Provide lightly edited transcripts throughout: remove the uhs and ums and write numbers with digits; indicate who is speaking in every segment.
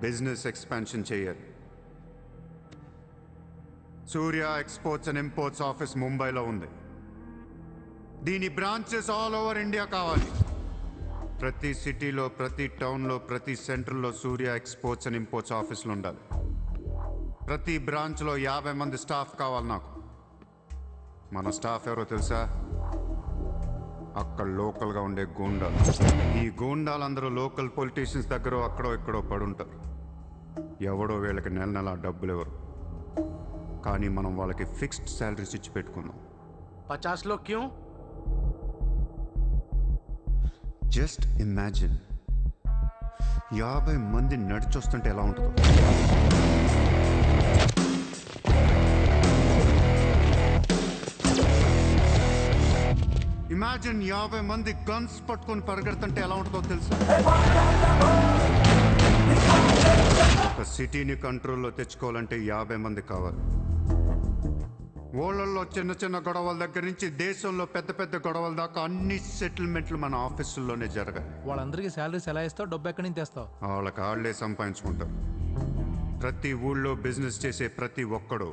Speaker 1: Business expansion చేయాలి. సూర్య exports and imports office ముంబైలో ఉంది. దీని బ్రాంచెస్ ఆల్ ఓవర్ ఇండియా కావాలి. ప్రతి సిటీలో, ప్రతి టౌన్లో, ప్రతి సెంటర్లో సూర్య ఎక్స్పోర్ట్స్ అండ్ ఇంపోర్ట్స్ ఆఫీసులు ఉండాలి. ప్రతి బ్రాంచ్లో 50 మంది స్టాఫ్ కావాలి నాకు. మన స్టాఫ్ ఎవరో తెలుసా? అక్కడ లోకల్గా ఉండే గూండాలు. ఈ గూండాలందరూ లోకల్ పొలిటీషియన్స్ దగ్గర అక్కడో ఇక్కడో పడుంటారు. ఎవడో వీళ్ళకి నెల నెల డబ్బులు ఎవరు, కానీ మనం వాళ్ళకి ఫిక్స్డ్ శాలరీస్ ఇచ్చి పెట్టుకుందాం.
Speaker 2: 50 लोग क्यों?
Speaker 1: జస్ట్ ఇమాజిన్ 50 మంది నడిచొస్తుంటే ఎలా ఉంటుందో. ఇమాజిన్ 50 మంది గన్స్ పట్టుకొని పరిగెడుతుంటే ఎలా ఉంటుందో తెలుసా? ఒక సిటీని కంట్రోల్లో తెచ్చుకోవాలంటే 50 మంది కావాలి. ఊళ్ళల్లో చిన్న చిన్న గొడవల దగ్గర నుంచి దేశంలో పెద్ద పెద్ద గొడవల దాకా అన్ని సెటిల్మెంట్లు మన ఆఫీసుల్లోనే జరగాలి.
Speaker 3: వాళ్ళందరికీ శాలరీస్ ఎలా ఇస్తావు? డబ్బు ఎక్కడి నుంచి తెస్తావు?
Speaker 1: వాళ్ళకి వాళ్ళే సంపాదించుకుంటారు. ప్రతి ఊళ్ళో బిజినెస్ చేసే ప్రతి ఒక్కడు,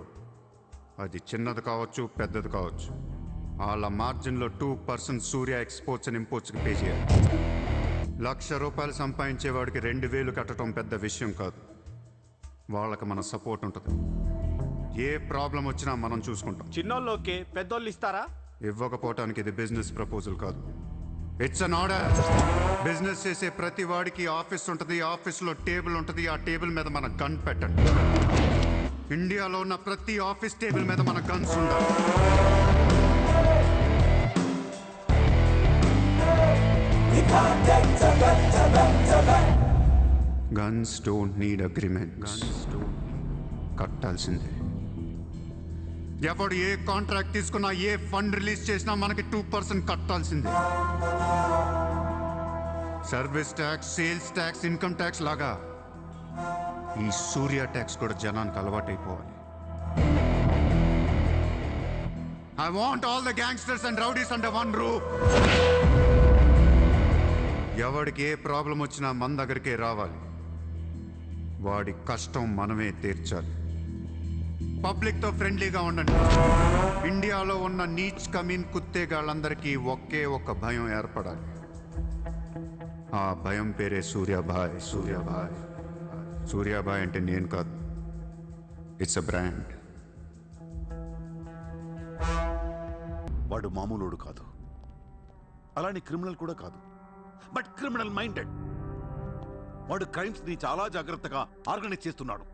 Speaker 1: అది చిన్నది కావచ్చు పెద్దది కావచ్చు, వాళ్ళ మార్జిన్లో 2% సూర్య ఎక్స్పోర్ట్స్ అండ్ ఇంపోర్ట్స్కి పే చేయాలి. ₹1,00,000 సంపాదించేవాడికి 2,000 కట్టడం పెద్ద విషయం కాదు. వాళ్ళకి మన సపోర్ట్ ఉంటుంది. ఏ ప్రాబ్లం వచ్చినా మనం చూసుకుంటాం.
Speaker 2: చిన్నోళ్ళకి పెద్దోళ్ళు ఇస్తారా?
Speaker 1: ఇవ్వకపోవటానికి ఇది బిజినెస్ ప్రపోజల్ కాదు, ఇట్స్ అన్ ఆర్డర్. బిజినెస్ చేసే ప్రతి వాడికి ఆఫీస్ ఉంటుంది. ఆఫీస్లో టేబుల్ ఉంటుంది. ఆ టేబుల్ మీద మన గన్ పెట్టండి. ఇండియాలో ఉన్న ప్రతి ఆఫీస్ టేబుల్ మీద మన గన్స్ ఉండాలి. Guns don't need agreements. కట్టాల్సిందే. ఎవడు ఏ కాంట్రాక్ట్ తీసుకున్నా, ఏ ఫండ్ రిలీజ్ చేసినా మనకి 2% కట్టాల్సిందే. Service tax, sales tax, income tax లాగా ఈ సూర్య ట్యాక్స్ కూడా జనానికి అలవాటైపోవాలి. I want all the gangsters and rowdies under one roof. ఎవడికి ఏ ప్రాబ్లం వచ్చినా మన దగ్గరికే రావాలి. వాడి కష్టం మనమే తీర్చాలి. పబ్లిక్తో ఫ్రెండ్లీగా ఉండండి. ఇండియాలో ఉన్న నీచ్ కమీన్ కుత్తేగాళ్ళందరికీ ఒకే ఒక భయం ఏర్పడాలి. ఆ భయం పేరే సూర్యాభాయ్. సూర్యాభాయ్. సూర్యాభాయ్ అంటే నేను కాదు, ఇట్స్ అ బ్రాండ్.
Speaker 4: వాడు మామూలుడు కాదు, అలానే క్రిమినల్ కూడా కాదు, బట్ క్రిమినల్ మైండెడ్. వాడు క్రైమ్స్ ని చాలా జాగ్రత్తగా ఆర్గనైజ్ చేస్తున్నాడు.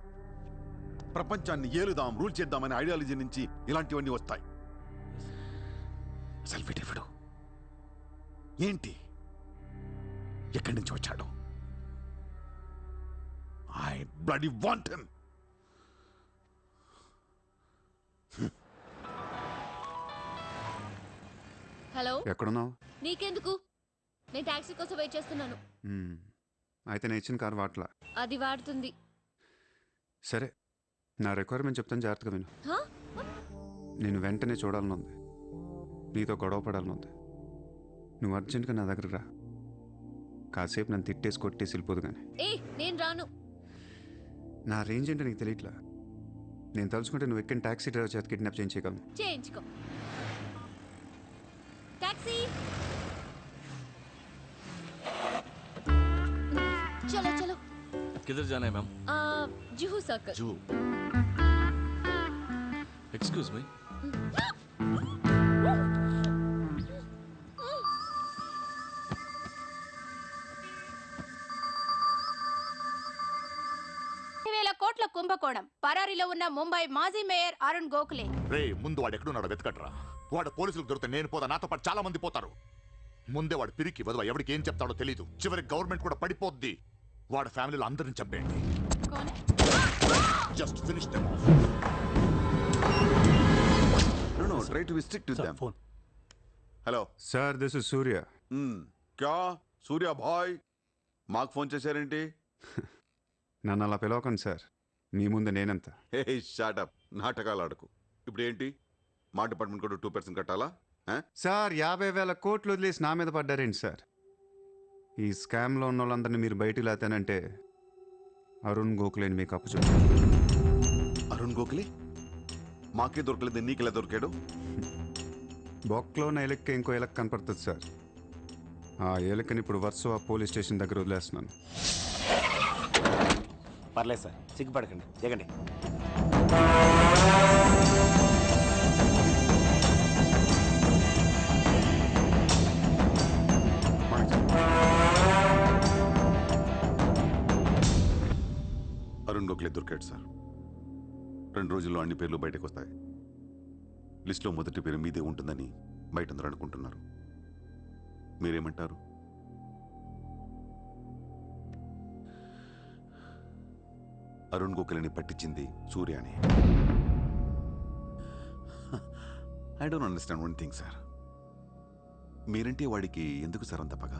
Speaker 4: ప్రపంచాన్ని ఏలుదాం, రూల్ చేద్దామనే ఐడియాలజీ నుంచి ఇలాంటివన్నీ వస్తాయి. సెల్ఫీటిఫుడు ఏంటి? ఎక్కడి నుంచి వచ్చాడు? I bloody want him.
Speaker 5: Hello,
Speaker 1: ఎక్కడున్నావు?
Speaker 5: నీకెందుకు? నేను టాక్సీ కోసం వెయిట్ చేస్తున్నాను.
Speaker 1: అయితే నేను ఇచ్చిన కారు వాట్లా.
Speaker 5: అది వాడుతుంది.
Speaker 1: సరే, నా రిక్వైర్మెంట్ చెప్తాను, జాగ్రత్తగా విను.
Speaker 5: హా?
Speaker 1: నేను వెంటనే చూడాలని ఉంది, నీతో గొడవ పడాలని ఉంది. నువ్వు అర్జెంట్గా నా దగ్గర రా. కాసేపు నన్ను తిట్టేసి కొట్టేసి వెళ్ళిపోదు కానీ.
Speaker 5: నేను రాను.
Speaker 1: నా రేంజ్ ఏంటో నీకు తెలియట్లా. నేను తలుచుకుంటే నువ్వు ఎక్కిన టాక్సీ డ్రైవర్ చేత కిడ్నాప్ చేయించగలను.
Speaker 5: చేయించుకో. టాక్సీ, चलो चलो.
Speaker 6: किधर जाना है ma'am?
Speaker 5: Juhu circle.
Speaker 6: Juhu. Excuse me.
Speaker 7: కోట్ల కుంభకోణం. పరారీలో ఉన్న ముంబై మాజీ మేయర్ అరుణ్ గోఖలే.
Speaker 4: రే, ముందు వాడు ఎక్కడున్నాడో వెతకట్రా. వాడు పోలీసులకు దొరికితే నేను పోతా, నాతో పాటు చాలా మంది పోతారు. ముందే వాడు పిరికి వదవ, ఎవరికి ఏం చెప్తాడో తెలీదు. చివరికి గవర్నమెంట్ కూడా పడిపోద్ది. వాడు ఫ్యామిలీలో అందరిని చంపేయండి. Just finish them off.
Speaker 8: No, try to be strict with them.
Speaker 3: Phone.
Speaker 4: Hello
Speaker 1: sir, this is Surya.
Speaker 8: క్యా సూర్య భాయ్, మాకు ఫోన్ చేశారేంటి?
Speaker 1: నన్ను అలా పిలవకండి సార్, మీ ముందు నేనెంత.
Speaker 8: హే షాటప్, నాటకాలు ఆడకు. ఇప్పుడు ఏంటి, మా డిపార్ట్మెంట్ కూడా 2% కట్టాలా?
Speaker 1: సార్, 50,000 కోట్లు వదిలేసి నా మీద పడ్డారేంటి సార్? ఈ స్కామ్లో ఉన్న వాళ్ళందరినీ మీరు బయటికి లాతానంటే అరుణ్ గోఖలేని మీకు అప్పు
Speaker 4: అరుణ్ గోఖలే మాకే దొరకలేదు, నీకెలా దొరికాడు?
Speaker 1: బొక్కలో ఉన్న ఎలక్కి ఇంకో ఎలక్ కనపడుతుంది సార్. ఆ ఎలకని ఇప్పుడు వర్సోవా పోలీస్ స్టేషన్ దగ్గర వదిలేస్తున్నాను.
Speaker 2: పర్లేదు సార్, సిగ్గుపడకండి, దిగండి.
Speaker 4: అరుణ్ గోఖలే దొరికాడు సార్. 2 రోజుల్లో అన్ని పేర్లు బయటకు వస్తాయి. లిస్టులో మొదటి పేరు మీదే ఉంటుందని బయట అందరూ అనుకుంటున్నారు. మీరేమంటారు? అరుణ్ గోఖలేని పట్టించింది సూర్య అని. I don't understand one thing sir. మీరంటే వాడికి ఎందుకు సార్ అంత పగ?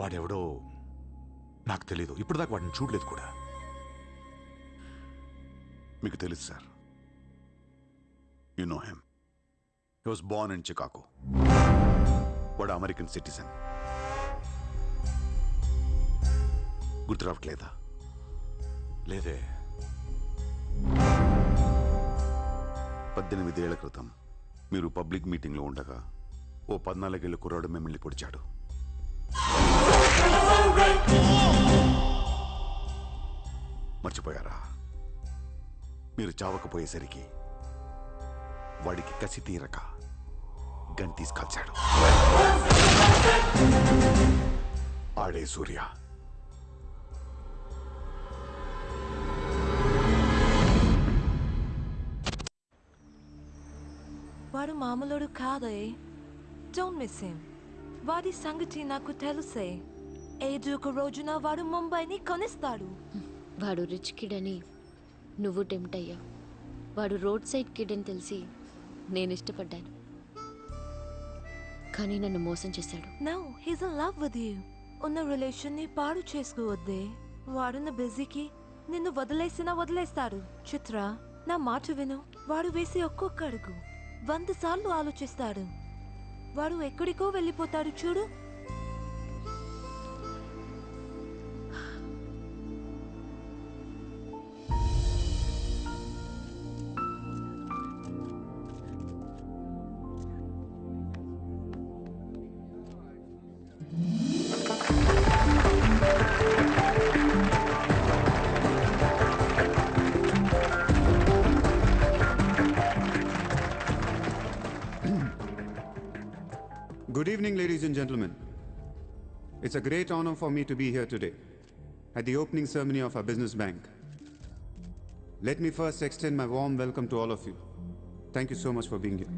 Speaker 9: వాడెవడో నాకు తెలీదు, ఇప్పుడు దాకా వాడిని చూడలేదు కూడా.
Speaker 4: మీకు తెలుసు sir. You know him. He was Born in Chicago. వాడు అమెరికన్ సిటిజన్. గుర్తు రావట్లేదా?
Speaker 9: లేదే.
Speaker 4: 18 ఏళ్ల క్రితం మీరు పబ్లిక్ మీటింగ్లో ఉండగా ఓ 14 ఏళ్ల కుర్రాడు మిమ్మల్ని పొడిచాడు. మర్చిపోయారా? మీరు చావకపోయేసరికి వాడికి కసి తీరక గన్ తీసుకొచ్చాడు. ఆడే సూర్య.
Speaker 10: వాడు మామూలుడు కాదే. Don't miss him. వాడి సంగతి నాకు తెలుసే. ఏదో ఒక రోజున వాడు ముంబైని కొనిస్తాడు.
Speaker 5: వాడు రిచ్ కిడ్ అని నువ్వు టెంప్ట్ అయ్యావు. వాడు రోడ్ సైడ్ కిడ్ అని తెలిసి నేను ఇష్టపడ్డాను, కానీ నన్ను మోసం చేశాడు.
Speaker 10: No, he's in love with you. ఉన్న రిలేషన్ ని పాడు చేసుకోవద్దే. వాడున్న బిజీకి నిన్ను వదిలేస్తాడు. చిత్ర, నా మాట విను. వాడు వేసి ఒక్కొక్క అడుగు 100 సార్లు ఆలోచిస్తాడు. వాడు ఎక్కడికో వెళ్ళిపోతాడు చూడు.
Speaker 1: Good evening, ladies and gentlemen. It's a great honor for me to be here today at the opening ceremony of our business bank. Let me first extend my warm welcome to all of you. Thank you so much for being here.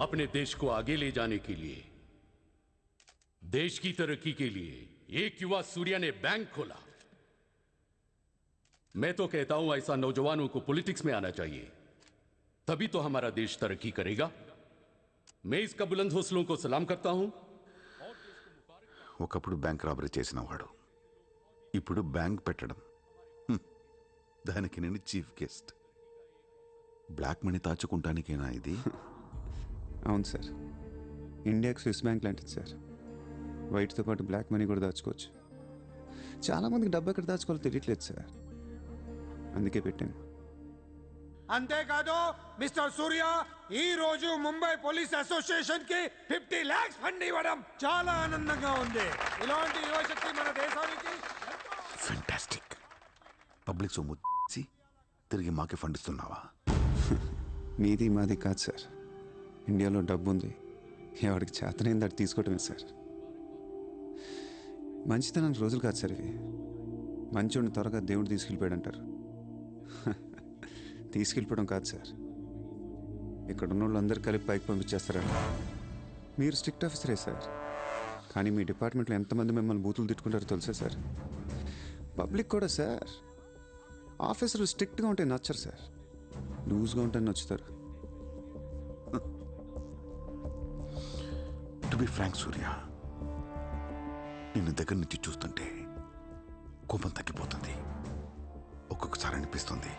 Speaker 11: अपने देश को आगे ले जाने के लिए, देश की तरक्की के लिए एक युवा सूर्या ने बैंक खोला. मैं तो कहता हूं ऐसा नौजवानों को पॉलिटिक्स में आना चाहिए, तभी तो हमारा देश तरक्की करेगा. मैं इसका बुलंद हौसलों को सलाम करता हूं.
Speaker 4: ఒకప్పుడు బ్యాంక్ రాబరీ చేసిన వాడు ఇప్పుడు బ్యాంక్ పెట్టడం, దానికి నేను చీఫ్ గెస్ట్. బ్లాక్ మనీ దాచుకుంటానికేనా ఇది?
Speaker 1: అవును సార్, ఇండియాకి స్విస్ బ్యాంక్ లాంటిది సార్. వైట్తో పాటు బ్లాక్ మనీ కూడా దాచుకోవచ్చు. చాలామందికి డబ్బు ఎక్కడ దాచుకోవాలో తెలియట్లేదు సార్, అందుకే పెట్టాను.
Speaker 2: అంతేకాదు మిస్టర్ సూర్య, ఈ రోజు ముంబై పోలీస్ అసోసియేషన్ కి 50 lakhs ఫండ్ ఇవ్వడం చాలా ఆనందంగా ఉంది. ఇలాంటి యువశక్తి మన దేశానికి
Speaker 4: ఫెంటాస్టిక్. పబ్లిక్ సొమ్ము తిరిగి మాకే ఫండ్ ఇస్తున్నావా?
Speaker 1: మీది మాది కాదు సార్, ఇండియాలో డబ్బు ఉంది, ఎవరికి చేతనైంది అది తీసుకోవటమే సార్. మంచితనానికి రోజులు కాదు సార్ ఇవి. మంచోడిని త్వరగా దేవుడు తీసుకెళ్ళిపోయాడు అంటారు. తీసుకెళ్ళిపోవడం కాదు సార్, ఇక్కడ ఉన్న వాళ్ళందరూ కలిపి పైకి పంపించేస్తారంట. మీరు స్ట్రిక్ట్ ఆఫీసరే సార్, కానీ మీ డిపార్ట్మెంట్లో ఎంతమంది మిమ్మల్ని బూతులు తిట్టుకుంటారో తెలుసా సార్? పబ్లిక్ కూడా సార్. ఆఫీసర్లు స్ట్రిక్ట్గా ఉంటే నచ్చరు సార్, లూజ్గా ఉంటే నచ్చుతారు.
Speaker 4: టు బి ఫ్రాంక్ సూర్య, నిన్ను దగ్గర నుంచి చూస్తుంటే కోపం తగ్గిపోతుంది. ఒక్కొక్కసారి అనిపిస్తుంది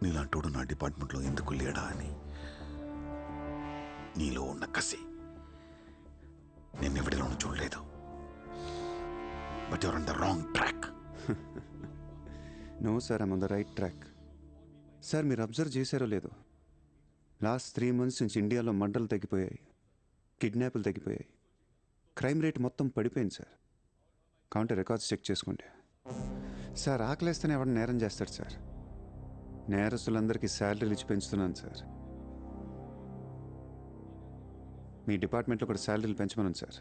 Speaker 4: నీలాంటోడు నా డిపార్ట్మెంట్లో ఎందుకు లేడా అని. నీలో ఉన్న కసి నేనెవడిలోనూ చూడలేదు. But your on the wrong track.
Speaker 12: No sir, I'm on the right track. Sir మీరు అబ్జర్వ్ చేశారో లేదో, లాస్ట్ 3 months నుంచి ఇండియాలో మర్డర్లు తగ్గిపోయాయి, కిడ్నాపులు తగ్గిపోయాయి, క్రైమ్ రేట్ మొత్తం పడిపోయింది సార్. కౌంటర్ రికార్డ్స్ చెక్ చేసుకోండి సార్. ఆకలేస్తేనే ఎవరు నేరం చేస్తాడు సార్. నేరస్తులందరికీ శాలరీలు ఇచ్చి పెంచుతున్నాను సార్. మీ డిపార్ట్మెంట్లో కూడా శాలరీలు పెంచమన్నాను సార్.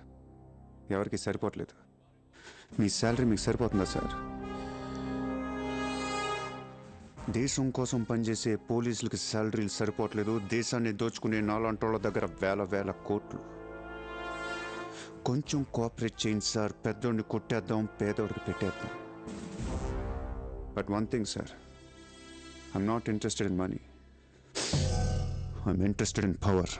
Speaker 12: ఎవరికి సరిపోవట్లేదు. మీ శాలరీ మీకు సరిపోతుందా సార్? దేశం కోసం పనిచేసే పోలీసులకి శాలరీలు సరిపోవట్లేదు. దేశాన్ని దోచుకునే నాలాంటోళ్ళ దగ్గర వేల కోట్లు. కొంచెం కోఆపరేట్ చేయండి సార్. పెద్దోడిని కొట్టేద్దాం, పేదోడికి పెట్టేద్దాం. But one thing sir, I'm not interested in money, I'm interested in power.